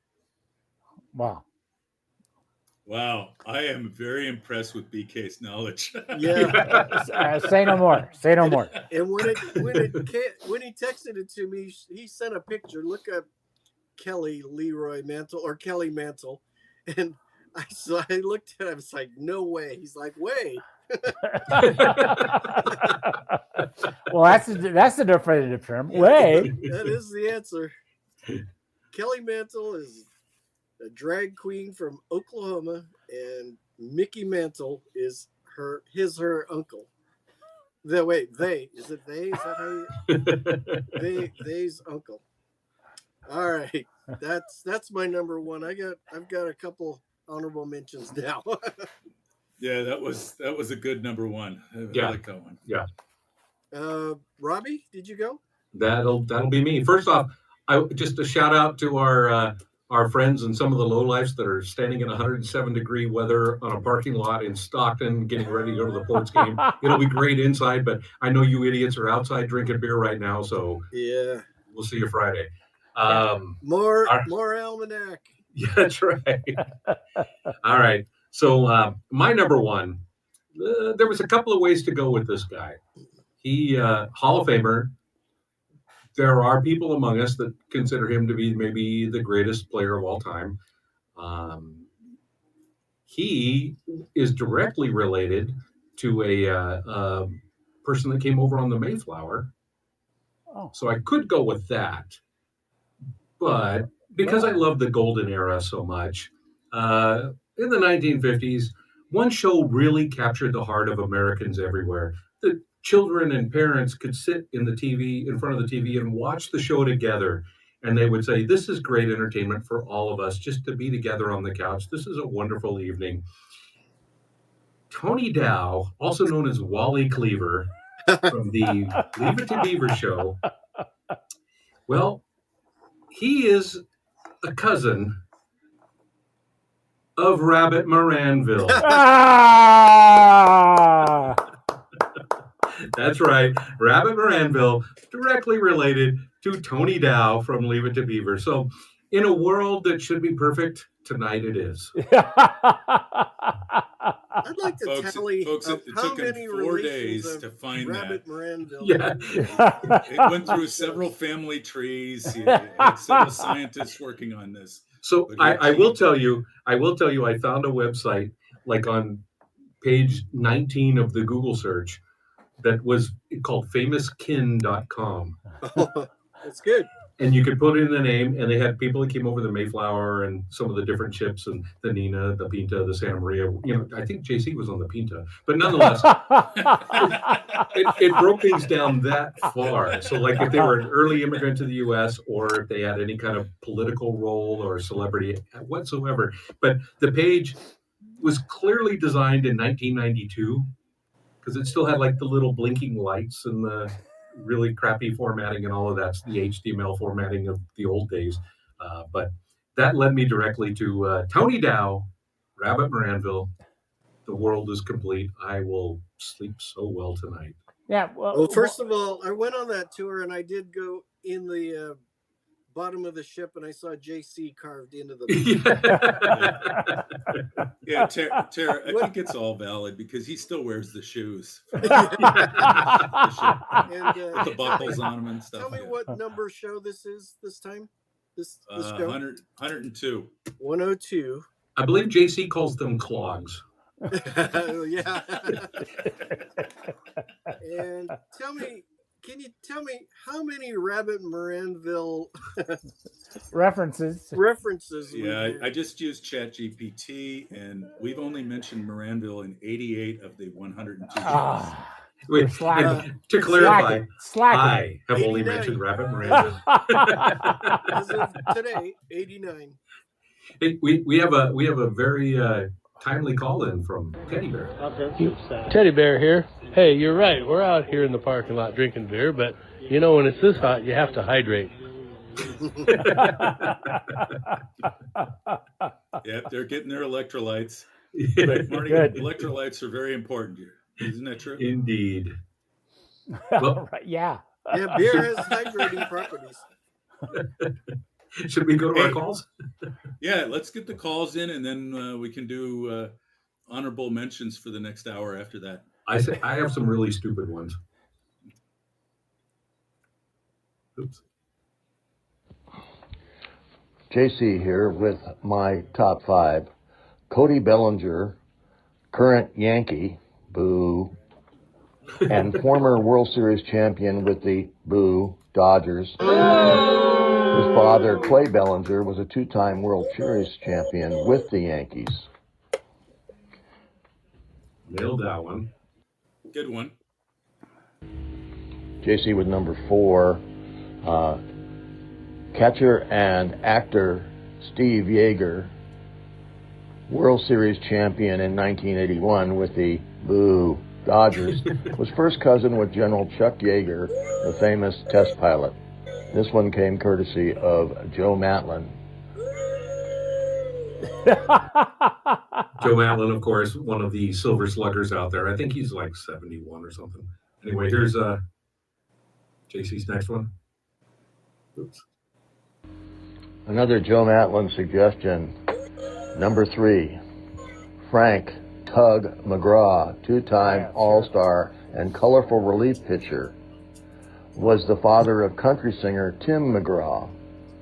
Wow. Wow. I am very impressed with BK's knowledge. Yeah. Say no more. Say no more. And when he texted it to me, he sent a picture. Look up Kelly Leroy Mantle or Kelly Mantle, and I looked at him. It's like, no way. He's like, way. Well, that's the definitive term. Way. That is the answer. Kelly Mantle is a drag queen from Oklahoma, and Mickey Mantle is her uncle. Is it they? Is that how you they's uncle? All right. That's my number one. I've got a couple honorable mentions now. Yeah, that was a good number one. I like that one. Yeah. Robbie, did you go? That'll be me. First off, just a shout out to our friends and some of the lowlifes that are standing in 107-degree weather on a parking lot in Stockton, getting ready to go to the Ports game. It'll be great inside, but I know you idiots are outside drinking beer right now, so yeah, we'll see you Friday. More almanac. Yeah, that's right. All right. So my number one there was a couple of ways to go with this guy. He Hall of Famer. There are people among us that consider him to be maybe the greatest player of all time. He is directly related to a person that came over on the Mayflower. Oh. So I could go with that. But because I love the golden era so much, in the 1950s, one show really captured the heart of Americans everywhere. The children and parents could sit in front of the TV and watch the show together. And they would say, this is great entertainment for all of us, just to be together on the couch. This is a wonderful evening. Tony Dow, also known as Wally Cleaver, from the Leave It to Beaver show. Well, he is a cousin of Rabbit Moranville. Ah! That's right. Rabbit Moranville, directly related to Tony Dow from Leave It to Beaver. So, in a world that should be perfect, tonight it is. I'd like to tally folks, of it how took him many 4 relations days of to find Rabbit that. Moranville. Yeah. It went through several family trees. He had several scientists working on this. So I will tell you, I found a website like on page 19 of the Google search that was called famouskin.com. Oh, that's good. And you could put in the name, and they had people that came over the Mayflower and some of the different ships, and the Nina, the Pinta, the Santa Maria. You know, I think JC was on the Pinta, but nonetheless, it broke things down that far. So, like, if they were an early immigrant to the U.S., or if they had any kind of political role or celebrity whatsoever. But the page was clearly designed in 1992 because it still had like the little blinking lights and the really crappy formatting and all of that's the HTML formatting of the old days. But that led me directly to Tony Dow, Rabbit Moranville. The world is complete. I will sleep so well tonight. Yeah. Well, first of all, I went on that tour and I did go in the bottom of the ship and I saw JC carved into the. Yeah, Tara, I think it's all valid because he still wears the shoes. And, With the buckles on them and stuff. Tell me what number show this is this time? This show? 102. 102. I believe JC calls them clogs. Yeah. And can you tell me how many Rabbit Moranville references? Yeah, I just used ChatGPT, and we've only mentioned Moranville in 88 of the 102 shows. Wait, to clarify, I have only 89. mentioned Rabbit Moranville. As of today, 89. Hey, we have a very timely call in from Teddy Bear. Teddy Bear here. Hey, you're right. We're out here in the parking lot drinking beer, but you know when it's this hot, you have to hydrate. Yep, they're getting their electrolytes. Marty, Good. Electrolytes are very important here. Isn't that true? Indeed. Well, yeah. Yeah, beer has hydrating properties. Should we go to our calls? Yeah, let's get the calls in, and then we can do honorable mentions for the next hour after that. I have some really stupid ones. Oops. JC here with my top 5. Cody Bellinger, current Yankee, boo, and former World Series champion with the boo Dodgers. His father, Clay Bellinger, was a 2-time World Series champion with the Yankees. Nailed that one. Good one. JC with number 4. Catcher and actor Steve Yeager, World Series champion in 1981 with the boo Dodgers, was first cousin with General Chuck Yeager, the famous test pilot. This one came courtesy of Joe Matlin. Joe Matlin, of course, one of the silver sluggers out there. I think he's like 71 or something. Anyway, here's JC's next one. Oops. Another Joe Matlin suggestion. Number 3, Frank Tug McGraw, two-time Yeah, sure. All-Star and colorful relief pitcher, was the father of country singer Tim McGraw,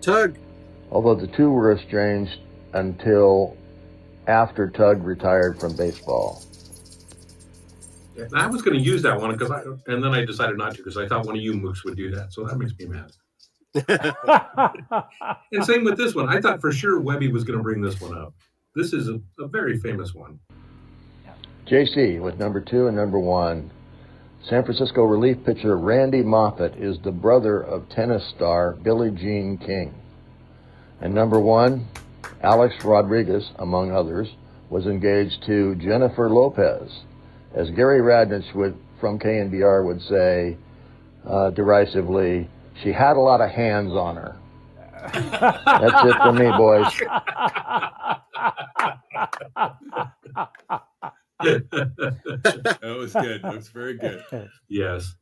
Tug. although the two were estranged until after Tug retired from baseball. And I was going to use that one and then I decided not to because I thought one of you mooks would do that. So that makes me mad. And same with this one. I thought for sure Webby was going to bring this one up. This is a very famous one. JC with number 2 and number 1. San Francisco relief pitcher Randy Moffett is the brother of tennis star Billie Jean King. And number 1, Alex Rodriguez, among others, was engaged to Jennifer Lopez. As Gary Radnich from KNBR would say derisively, she had a lot of hands on her. That's it for me, boys. That was good. That was very good. Yes.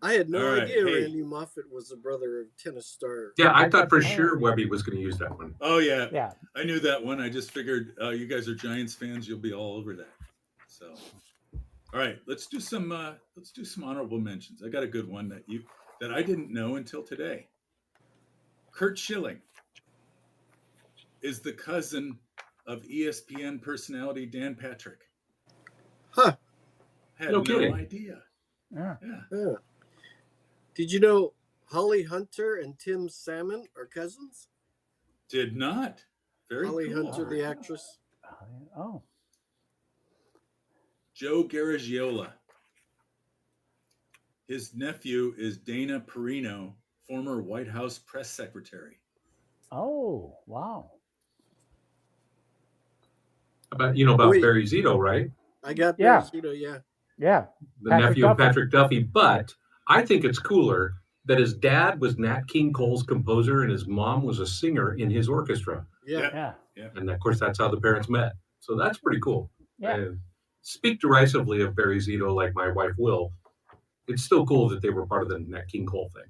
I had no All right, idea hey. Randy Moffett was the brother of tennis star. Yeah, I thought for sure Webby was going to use that one. Oh yeah, Yeah. I knew that one. I just figured you guys are Giants fans. You'll be all over that. So, all right, let's do some honorable mentions. I got a good one that I didn't know until today. Kurt Schilling is the cousin of ESPN personality Dan Patrick. Huh. Had No no kidding. idea. Yeah. Yeah. Did you know Holly Hunter and Tim Salmon are cousins? Did not. Very Holly cool. Hunter, the actress. Oh. Joe Garagiola. His nephew is Dana Perino, former White House press secretary. Oh, wow. About Wait. Barry Zito, right? I got Yeah. Barry Zito, yeah. Yeah. The Patrick nephew of Duffy. Patrick Duffy. But I think it's cooler that his dad was Nat King Cole's composer and his mom was a singer in his orchestra. Yeah. Yeah. And of course, that's how the parents met. So that's pretty cool. Yeah. And speak derisively of Barry Zito like my wife will. It's still cool that they were part of the Nat King Cole thing.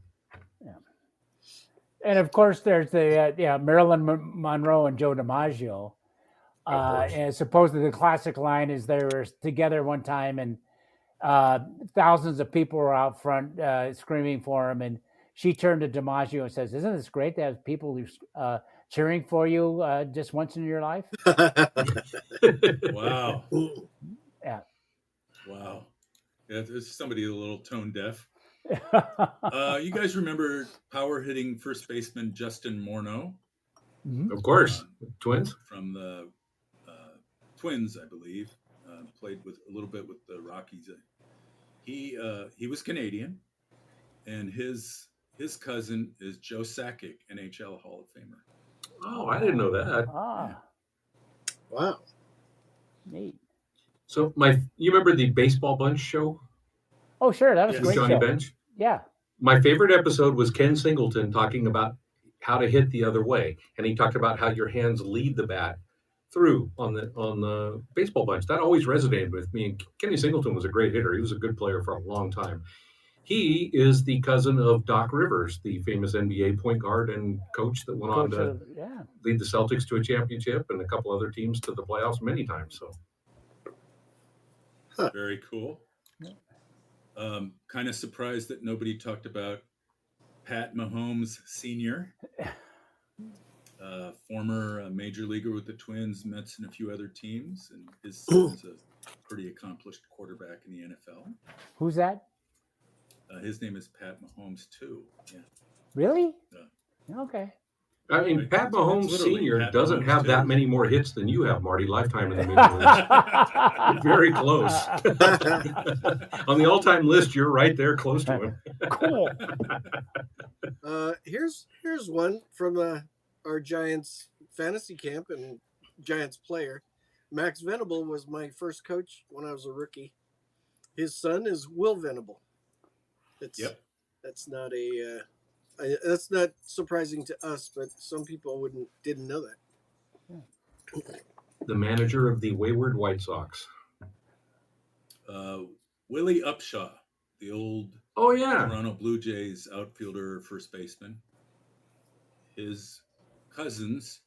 And of course, there's the Marilyn Monroe and Joe DiMaggio. And supposedly the classic line is they were together one time, and thousands of people were out front screaming for him, and she turned to DiMaggio and says, "Isn't this great to have people cheering for you just once in your life?" Wow. Yeah. Wow. Yeah, there's somebody a little tone deaf. You guys remember power hitting first baseman Justin Morneau? Mhm. Of course. Twins? From the Twins, I believe. Played with a little bit with the Rockies. He was Canadian, and his cousin is Joe Sakic, NHL Hall of Famer. Oh, I didn't know that. Wow. Neat. So you remember the Baseball Bunch show? Oh, sure. That was a Yes. With great Johnny show. Bench? Yeah. My favorite episode was Ken Singleton talking about how to hit the other way. And he talked about how your hands lead the bat through on the Baseball Bunch. That always resonated with me. And Kenny Singleton was a great hitter. He was a good player for a long time. He is the cousin of Doc Rivers, the famous NBA point guard and coach that went on to lead the Celtics to a championship and a couple other teams to the playoffs many times. So Very cool. Kind of surprised that nobody talked about Pat Mahomes Sr., former major leaguer with the Twins, Mets, and a few other teams. And his son's a pretty accomplished quarterback in the NFL. Who's that? His name is Pat Mahomes, too. Yeah. Really? Okay. I mean, Pat Mahomes Sr. Pat doesn't Mahomes, have too. that many more hits than you have, Marty, lifetime in the major leagues. Very close. On the all-time list, you're right there close to him. Cool. Here's one from our Giants fantasy camp and Giants player. Max Venable was my first coach when I was a rookie. His son is Will Venable. That's not that's not surprising to us, but some people didn't know that. The manager of the Wayward White Sox. Willie Upshaw, the old Toronto Blue Jays outfielder, first baseman. His cousins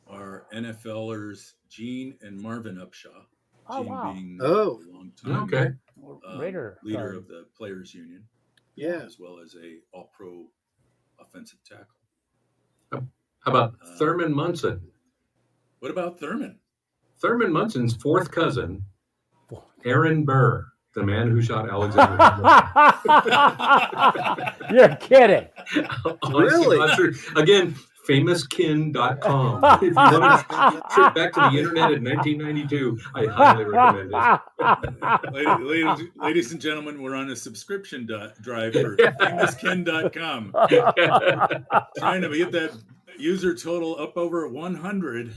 are NFLers Gene and Marvin Upshaw. Oh, Gene wow. being Oh. a long time Okay. Raider leader card. of the Players Union, Yeah. as well as a All-Pro offensive tackle. How about Thurman Munson? What about Thurman? Thurman Munson's fourth cousin, Aaron Burr, the man who shot Alexander. You're kidding. Really? Again, famouskin.com. If you want to trip back to the internet in 1992, I highly recommend it. Ladies and gentlemen, we're on a subscription drive for famouskin.com. Trying to get that user total up over 100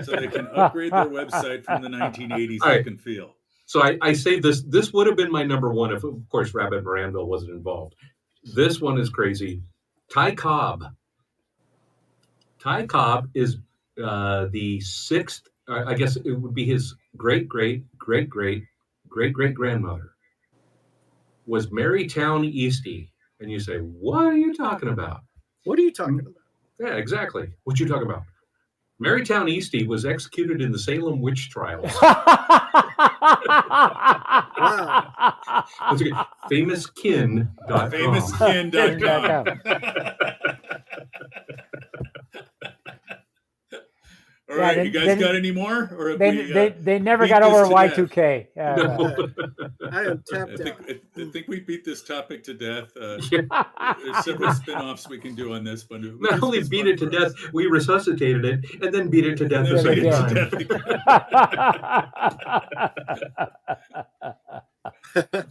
so they can upgrade their website from the 1980s look and feel. So I say this would have been my number one if, of course, Rabbit Moranville wasn't involved. This one is crazy. Ty Cobb. Ty Cobb is the sixth, I guess it would be his great-great-great-great-great-great-grandmother, was Marytown Eastie. And you say, what are you talking about? What are you talking about? Yeah, exactly. What you talking about? Marytown Eastie was executed in the Salem witch trials. Wow. Famouskin.com. Famouskin.com. All right, you guys got any more? Or they never got over Y2K. I am tapped out. I think we beat this topic to death. There's several spin-offs we can do on this, but not only beat it to death, we resuscitated it and then beat it to death the second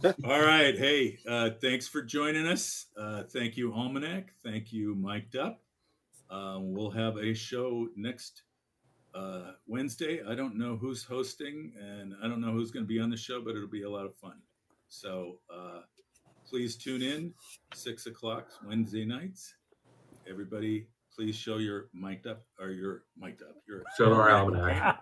time. All right. Hey, thanks for joining us. Thank you, Almanac. Thank you, micdup. We'll have a show next Wednesday. I don't know who's hosting and I don't know who's going to be on the show, but it'll be a lot of fun. So please tune in 6 o'clock Wednesday nights. Everybody, please show your mic'd up or your mic'd up. Show our almanac.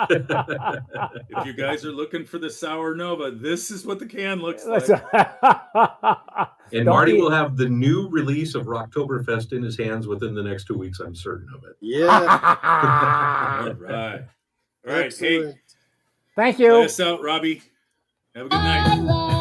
If you guys are looking for the Sour Nova, this is what the can looks like. And Marty will have the new release of Rocktoberfest in his hands within the next 2 weeks. I'm certain of it. Yeah. All right. All right. Excellent. Hey, thank you. play us out, Robbie. Have a good night.